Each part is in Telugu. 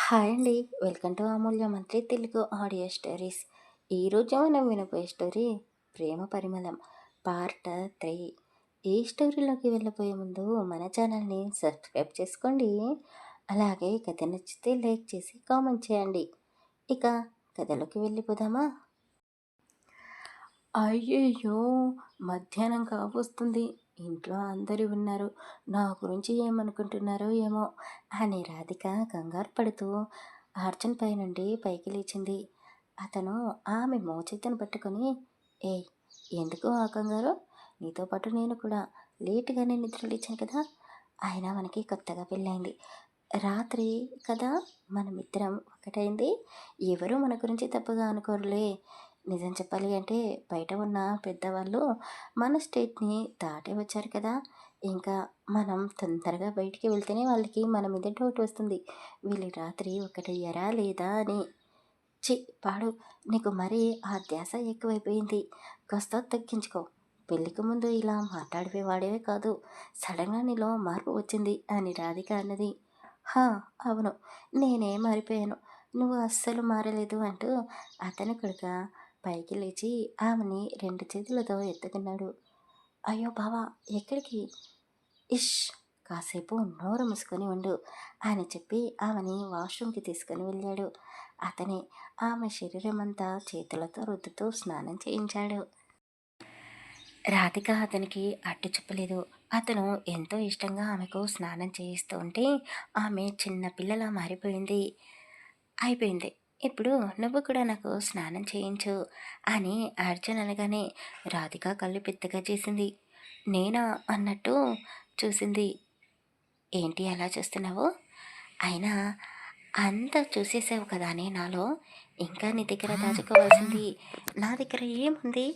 హాయ్ అండి. వెల్కమ్ టు అమూల్య మంత్రి తెలుగు ఆడియో స్టోరీస్. ఈరోజు మనం వినబోయే స్టోరీ ప్రేమ పరిమళం పార్ట్ 3. ఈ స్టోరీలోకి వెళ్ళబోయే ముందు మన ఛానల్ని సబ్స్క్రైబ్ చేసుకోండి. అలాగే కథ నచ్చితే లైక్ చేసి కామెంట్ చేయండి. ఇక కథలోకి వెళ్ళిపోదామా? అయ్యయ్యో! మధ్యాహ్నం కావొస్తుంది. ఇంట్లో అందరూ ఉన్నారు. నా గురించి ఏమనుకుంటున్నారో ఏమో అని రాధిక కంగారు పడుతూ అర్జున్ పైనుండి పైకి లేచింది. అతను ఆమె మోచేతిని పట్టుకొని, ఏయ్! ఎందుకు ఆ కంగారు? నీతో పాటు నేను కూడా లేటుగానే నిద్ర లేచాను కదా! అయినా మనకి కొత్తగా పెళ్ళయింది. రాత్రి కదా మనమిద్దరం ఒకటైంది. ఎవరు మన గురించి తప్పుగా అనుకోరులే. నిజం చెప్పాలి అంటే బయట ఉన్న పెద్దవాళ్ళు మన స్టేట్‌ని దాటి వచ్చారు కదా! ఇంకా మనం తొందరగా బయటికి వెళ్తేనే వాళ్ళకి మన మీద డౌట్ వస్తుంది. వీళ్ళు రాత్రి ఒకటయ్యారా లేదా అని. ఛీ! పాడు. నీకు మరీ ఆ ధ్యాస ఎక్కువైపోయింది. కాస్త తగ్గించుకో. పెళ్ళికి ముందు ఇలా మాట్లాడేవాడివే కాదు. సడన్‌గా నీలో మార్పు వచ్చింది అని రాధిక అన్నది. హా! అవును. నేనే మారిపోయాను. నువ్వు అస్సలు మారలేదు అంటూ అతను కూడా పైకి లేచి ఆమెని 2 చేతులతో ఎత్తుకున్నాడు. అయ్యో బావా! ఎక్కడికి? ఇష్! కాసేపు నోరు మూసుకొని ఉండు అని చెప్పి ఆమెని వాష్రూమ్‌కి తీసుకొని వెళ్ళాడు. అతనే ఆమె శరీరమంతా చేతులతో రుద్దుతూ స్నానం చేయించాడు. రాధిక అతనికి అడ్డు చెప్పలేదు. అతను ఎంతో ఇష్టంగా ఆమెకు స్నానం చేయిస్తూ ఉంటే ఆమె చిన్న పిల్లలా మారిపోయింది. అయిపోయింది. ఇప్పుడు నువ్వు కూడా నాకు స్నానం చేయించు అని అర్జున్ అనగానే రాధిక కళ్ళు పెద్దగా చేసింది. నేనా అన్నట్టు చూసింది. ఏంటి అలా చూస్తున్నావు? అయినా అంతా చూసేసావు కదానే నాలో. ఇంకా నీ దగ్గర దాచుకోవాల్సింది నా దగ్గర ఏముంది?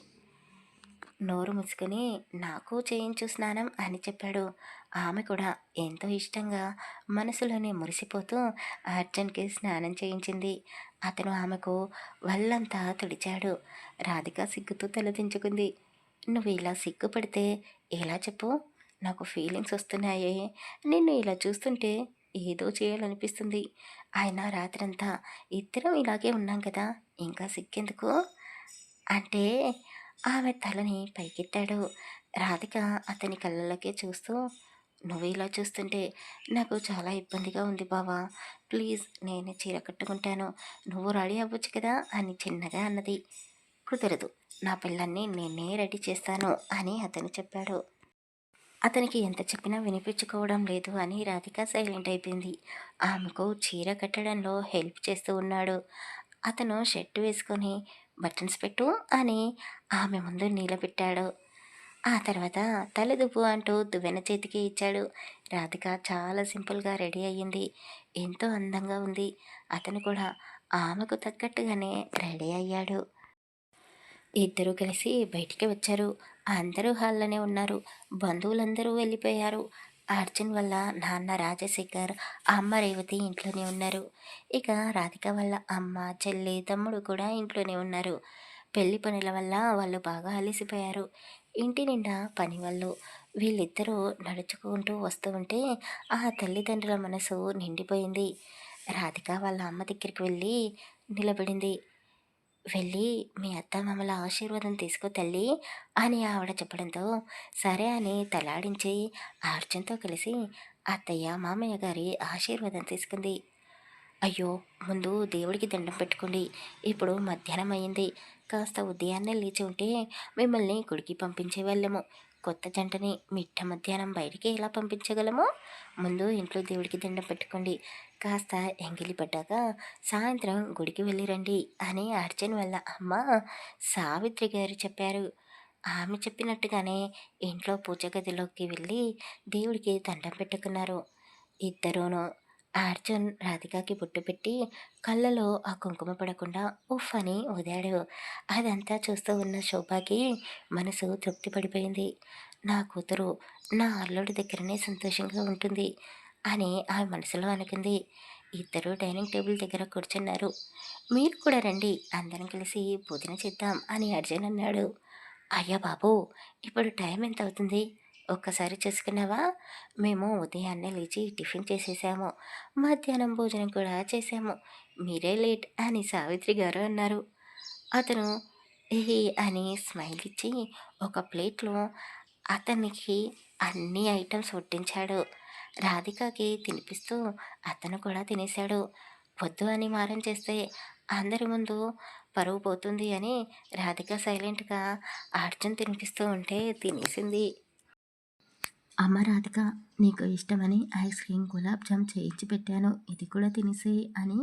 నోరు మూసుకొని నాకు చేయించు స్నానం అని చెప్పాడు. ఆమె కూడా ఎంతో ఇష్టంగా మనసులోనే మురిసిపోతూ అర్జున్‌కి స్నానం చేయించింది. అతను ఆమెకు వళ్ళంతా తుడిచాడు. రాధిక సిగ్గుతో తలదించుకుంది. నువ్వు ఇలా సిగ్గుపడితే ఎలా చెప్పు? నాకు ఫీలింగ్స్ వస్తున్నాయే. నిన్ను ఇలా చూస్తుంటే ఏదో చేయాలనిపిస్తుంది. అయినా రాత్రంతా ఇద్దరం ఇలాగే ఉన్నాం కదా! ఇంకా సిగ్గెందుకు? అంటే ఆమె తలని పైకెత్తాడు. రాధిక అతని కళ్ళలోకే చూస్తూ, నువ్వు ఇలా చూస్తుంటే నాకు చాలా ఇబ్బందిగా ఉంది బావా. ప్లీజ్ నేనే చీర కట్టుకుంటాను. నువ్వు రెడీ అవ్వచ్చు కదా అని చిన్నగా అన్నది. కుదరదు. నా పిల్లల్ని నేనే రెడీ చేస్తాను అని అతను చెప్పాడు. అతనికి ఎంత చెప్పినా వినిపించుకోవడం లేదు అని రాధిక సైలెంట్ అయిపోయింది. ఆమెకు చీర కట్టడంలో హెల్ప్ చేస్తూ ఉన్నాడు. అతను షర్ట్ వేసుకొని బటన్స్ పెట్టు అని ఆమె ముందు నిలబెట్టాడు. ఆ తర్వాత తలదువ్వు అంటూ దువ్వెన చేతికి ఇచ్చాడు. రాధిక చాలా సింపుల్గా రెడీ అయ్యింది. ఎంతో అందంగా ఉంది. అతను కూడా ఆమెకు తగ్గట్టుగానే రెడీ అయ్యాడు. ఇద్దరూ కలిసి బయటికి వచ్చారు. అందరూ హాల్లోనే ఉన్నారు. బంధువులందరూ వెళ్ళిపోయారు. అర్జున్ వాళ్ళ నాన్న రాజశేఖర్, అమ్మ రేవతి ఇంట్లోనే ఉన్నారు. ఇక రాధిక వాళ్ళ అమ్మ, చెల్లి, తమ్ముడు కూడా ఇంట్లోనే ఉన్నారు. పెళ్లి పనుల వల్ల వాళ్ళు బాగా అలసిపోయారు. ఇంటి నిండా పని వాళ్ళు. వీళ్ళిద్దరూ నడుచుకుంటూ వస్తూ ఉంటే ఆ తల్లిదండ్రుల మనసు నిండిపోయింది. రాధిక వాళ్ళ అమ్మ దగ్గరికి వెళ్ళి నిలబడింది. వెళ్ళి మీ అత్తమామల ఆశీర్వాదం తీసుకో తల్లి అని ఆవిడ చెప్పడంతో సరే అని తలాడించి అర్జున్తో కలిసి అత్తయ్య మామయ్య గారి ఆశీర్వాదం తీసుకుంది. అయ్యో! ముందు దేవుడికి దండం పెట్టుకోండి. ఇప్పుడు మధ్యాహ్నం అయింది. కాస్త ఉదయాన్నే లేచి ఉంటే మిమ్మల్ని గుడికి పంపించేవాళ్ళము. కొత్త జంటని మిట్ట మధ్యాహ్నం బయటికి ఎలా పంపించగలము? ముందు ఇంట్లో దేవుడికి దండం పెట్టుకోండి. కాస్త ఎంగిలి పడ్డాక సాయంత్రం గుడికి వెళ్ళి రండి అని అర్జున్ వాళ్ళ అమ్మ సావిత్రి గారు చెప్పారు. ఆమె చెప్పినట్టుగానే ఇంట్లో పూజ గదిలోకి వెళ్ళి దేవుడికి దండం పెట్టుకున్నారు. ఇద్దరూను. అర్జున్ రాధికకి బొట్టు పెట్టి కళ్ళలో ఆ కుంకుమ పడకుండా ఉఫ్ అని ఊదాడు. అదంతా చూస్తూ ఉన్న శోభకి మనసు తృప్తి పడిపోయింది. నా కూతురు నా అల్లుడి దగ్గరనే సంతోషంగా ఉంటుంది అని ఆమె మనసులో అనుకుంది. ఇద్దరు డైనింగ్ టేబుల్ దగ్గర కూర్చున్నారు. మీరు కూడా రండి, అందరం కలిసి భోజనం చేద్దాం అని అర్జున్ అన్నాడు. అయ్యా బాబు, ఇప్పుడు టైం ఎంత అవుతుంది? ఒక్కసారి చూసుకున్నావా? మేము ఉదయాన్నే లేచి టిఫిన్ చేసేసాము. మధ్యాహ్నం భోజనం కూడా చేశాము. మీరే లేట్" అని సావిత్రి గారు అన్నారు. అతను "ఏహే" అని స్మైల్ ఇచ్చి ఒక ప్లేట్‌లో అతనికి అన్ని ఐటెమ్స్ వడ్డించాడు. రాధికకి తినిపిస్తూ అతను కూడా తినేశాడు. వద్దు అని మారం చేస్తే అందరి ముందు పరువు పోతుంది అని రాధిక సైలెంట్‌గా అర్జున్ తినిపిస్తూ ఉంటే తినేసింది. "అమ్మ రాధిక, నీకు ఇష్టమని ఐస్ క్రీమ్, గులాబ్ జామ్ చేయించి పెట్టాను. ఇది కూడా తినేసేయి" అని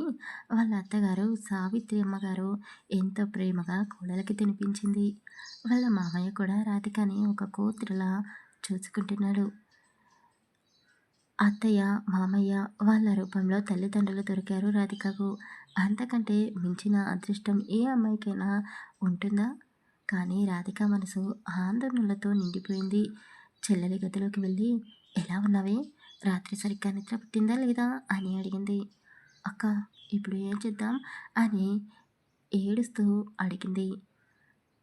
వాళ్ళ అత్తగారు సావిత్రి అమ్మగారు ఎంతో ప్రేమగా కోడలికి తినిపించింది. వాళ్ళ మామయ్య కూడా రాధికని ఒక కూతురులా చూసుకుంటున్నాడు. అత్తయ్య, మామయ్య వాళ్ళ రూపంలో తల్లిదండ్రులు దొరికారు రాధికకు. అంతకంటే మించిన అదృష్టం ఏ అమ్మాయికైనా ఉంటుందా? కానీ రాధిక మనసు ఆందోళనలతో నిండిపోయింది. చెల్లెలి గదిలోకి వెళ్ళి, "ఎలా ఉన్నావే? రాత్రి సరిగ్గా నిద్ర పట్టిందా లేదా?" అని అడిగింది. "అక్క, ఇప్పుడు ఏం చేద్దాం?" అని ఏడుస్తూ అడిగింది.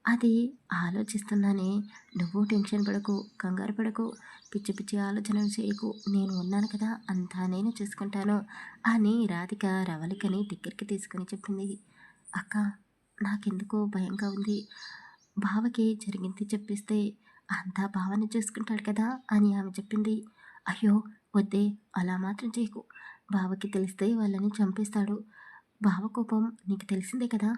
"అది ఆలోచిస్తున్నానే. నువ్వు టెన్షన్ పడకు, కంగారు పడకు, పిచ్చి పిచ్చి ఆలోచనలు చేయకు. నేను ఉన్నాను కదా, అంతా నేను చూసుకుంటాను" అని రాధిక రవళికని దగ్గరికి తీసుకొని చెప్పింది. "అక్క, నాకెందుకో భయంగా ఉంది. బావకి జరిగింది చెప్పేస్తే అంతా బావని చూసుకుంటాడు కదా" అని ఆమె చెప్పింది. "అయ్యో వద్దే, అలా మాత్రం చేయకు. బావకి తెలిస్తే వాళ్ళని చంపేస్తాడు. బావ కోపం నీకు తెలిసిందే కదా.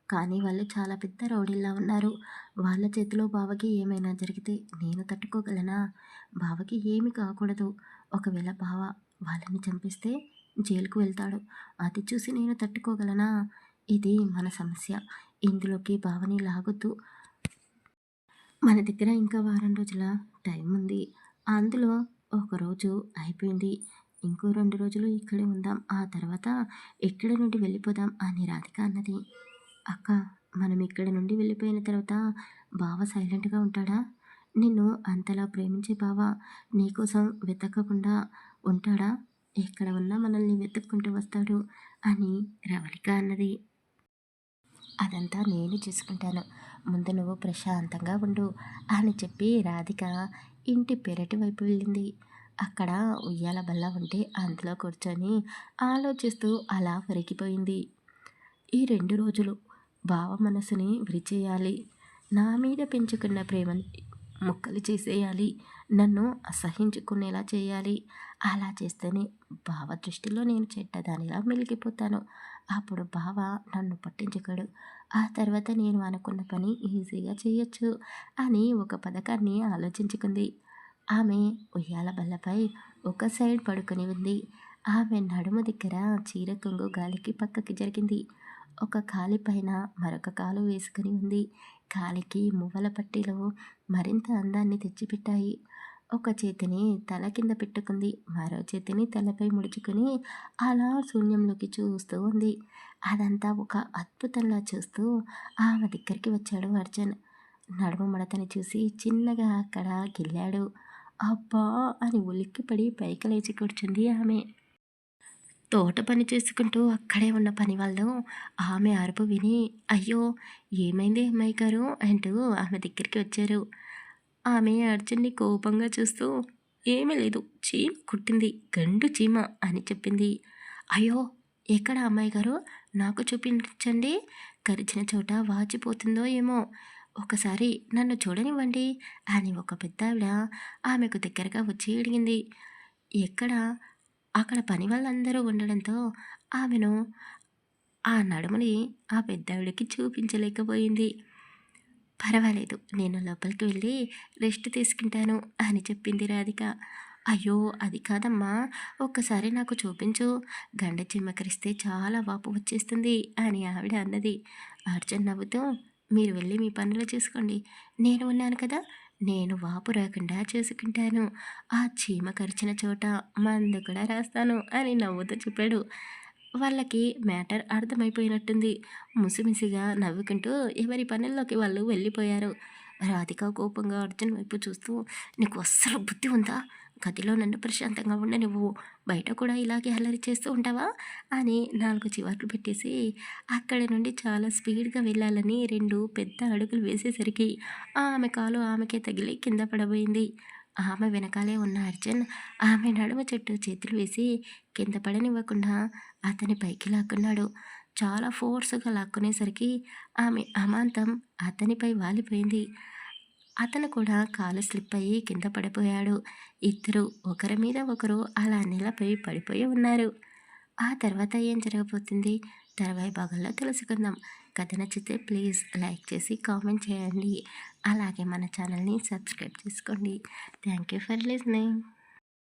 కానీ వాళ్ళు చాలా పెద్ద రౌడీల్లా ఉన్నారు. వాళ్ళ చేతిలో బావకి ఏమైనా జరిగితే నేను తట్టుకోగలనా? బావకి ఏమీ కాకూడదు. ఒకవేళ బావ వాళ్ళని చంపేస్తే జైలుకు వెళ్తాడు. అది చూసి నేను తట్టుకోగలనా? ఇది మన సమస్య. ఇందులోకి బావని లాగొద్దు. మన దగ్గర ఇంకా వారం రోజుల టైం ఉంది. అందులో ఒకరోజు అయిపోయింది. ఇంకో 2 రోజులు ఇక్కడే ఉందాం. ఆ తర్వాత ఇక్కడి నుండి వెళ్ళిపోదాం" అని రాధిక అన్నది. "అక్క, మనం ఇక్కడి నుండి వెళ్ళిపోయిన తర్వాత బావ సైలెంట్‌గా ఉంటాడా? నిన్ను అంతలా ప్రేమించే బావ నీకోసం వెతకకుండా ఉంటాడా? ఎక్కడ ఉన్నా మనల్ని వెతుక్కుంటూ వస్తాడు" అని రవళిక అన్నది. "అదంతా నేను చూసుకుంటాను. ముందు నువ్వు ప్రశాంతంగా ఉండు" అని చెప్పి రాధిక ఇంటి పెరటి వైపు వెళ్ళింది. అక్కడ ఉయ్యాల బల్ల ఉంటే అందులో కూర్చొని ఆలోచిస్తూ అలా ఒరిగిపోయింది. ఈ 2 రోజులు బావ మనసుని విరిచేయాలి. నా మీద పెంచుకున్న ప్రేమని ముక్కలు చేసేయాలి. నన్ను అసహ్యించుకునేలా చేయాలి. అలా చేస్తేనే బావ దృష్టిలో నేను చెడ్డదానిలా మెలిగిపోతాను. అప్పుడు బావ నన్ను పట్టించుకోడు. ఆ తర్వాత నేను అనుకున్న పని ఈజీగా చేయొచ్చు అని ఒక పథకాన్ని ఆలోచించుకుంది. ఆమె ఉయ్యాల బల్లపై ఒక సైడ్ పడుకొని ఉంది. ఆమె నడుము దగ్గర చీర కొంగు గాలికి పక్కకి జరిగింది. ఒక కాలి పైన మరొక కాలు వేసుకుని ఉంది. కాలికి మువ్వల పట్టీలు మరింత అందాన్ని తెచ్చిపెట్టాయి. ఒక చేతిని తల కింద పెట్టుకుంది. మరో చేతిని తలపై ముడుచుకొని అలా శూన్యంలోకి చూస్తూ ఉంది. అదంతా ఒక అద్భుతంలా చూస్తూ ఆమె దగ్గరికి వచ్చాడు అర్జున్. నడుము మడతని చూసి చిన్నగా అక్కడ గిల్లాడు. "అబ్బా" అని ఉలిక్కిపడి పైకి లేచి కూర్చుంది ఆమె. తోట పని చేసుకుంటూ అక్కడే ఉన్న పనివాళ్ళు ఆమె అరుపు విని, "అయ్యో ఏమైంది అమ్మాయి గారు" అంటూ ఆమె దగ్గరికి వచ్చారు. ఆమె అర్జున్ని కోపంగా చూస్తూ, "ఏమీ లేదు, చీమ కుట్టింది, గండు చీమ" అని చెప్పింది. "అయ్యో ఎక్కడ అమ్మాయి గారు, నాకు చూపించండి, కరిచిన చోట వాచిపోతుందో ఏమో, ఒకసారి నన్ను చూడనివ్వండి" అని ఒక పెద్దావిడ ఆమెకు దగ్గరగా వచ్చి అడిగింది. ఎక్కడ అక్కడ పని వాళ్ళందరూ ఉండడంతో ఆమెను ఆ నడుముని ఆ పెద్దావిడకి చూపించలేకపోయింది. "పర్వాలేదు, నేను లోపలికి వెళ్ళి రెస్ట్ తీసుకుంటాను" అని చెప్పింది రాధిక. "అయ్యో అది కాదమ్మా, ఒక్కసారి నాకు చూపించు, గండ చిమ్మకరిస్తే చాలా వాపు వచ్చేస్తుంది" అని ఆవిడ అన్నది. అర్జున్ నవ్వుతూ, "మీరు వెళ్ళి మీ పనులు చూసుకోండి, నేను ఉన్నాను కదా, నేను వాపు రాకుండా చూసుకుంటాను. ఆ చీమ కరిచిన చోట మందు కూడా రాస్తాను" అని నవ్వుతూ చెప్పాడు. వాళ్ళకి మ్యాటర్ అర్థమైపోయినట్టుంది. ముసిముసిగా నవ్వుకుంటూ ఎవరి పనుల్లోకి వాళ్ళు వెళ్ళిపోయారు. రాధిక కోపంగా అర్జున్ వైపు చూస్తూ, "నీకు అస్సలు బుద్ధి ఉందా? గదిలో నన్ను ప్రశాంతంగా ఉండనివ్వు, బయట కూడా ఇలాగే అల్లరి చేస్తూ ఉంటావా" అని 4 చివాట్లు పెట్టేసి అక్కడి నుండి చాలా స్పీడ్గా వెళ్ళాలని 2 పెద్ద అడుగులు వేసేసరికి ఆమె కాలు ఆమెకే తగిలి కింద పడబోయింది. ఆమె వెనకాలే ఉన్న అర్జున్ ఆమె నడుమ చుట్టూ చేతులు వేసి కింద పడనివ్వకుండా అతని పైకి లాక్కున్నాడు. చాలా ఫోర్స్‌గా లాక్కునేసరికి ఆమె అమాంతం అతనిపై వాలిపోయింది. అతను కూడా కాలు స్లిప్ అయ్యి కింద పడిపోయాడు. ఇద్దరు ఒకరి మీద ఒకరు అలా నేలపై పడిపోయి ఉన్నారు. ఆ తర్వాత ఏం జరగబోతుంది తర్వాయి భాగంలో తెలుసుకుందాం. కథ నచ్చితే ప్లీజ్ లైక్ చేసి కామెంట్ చేయండి. అలాగే మన ఛానల్ని సబ్స్క్రైబ్ చేసుకోండి. Thank you for listening.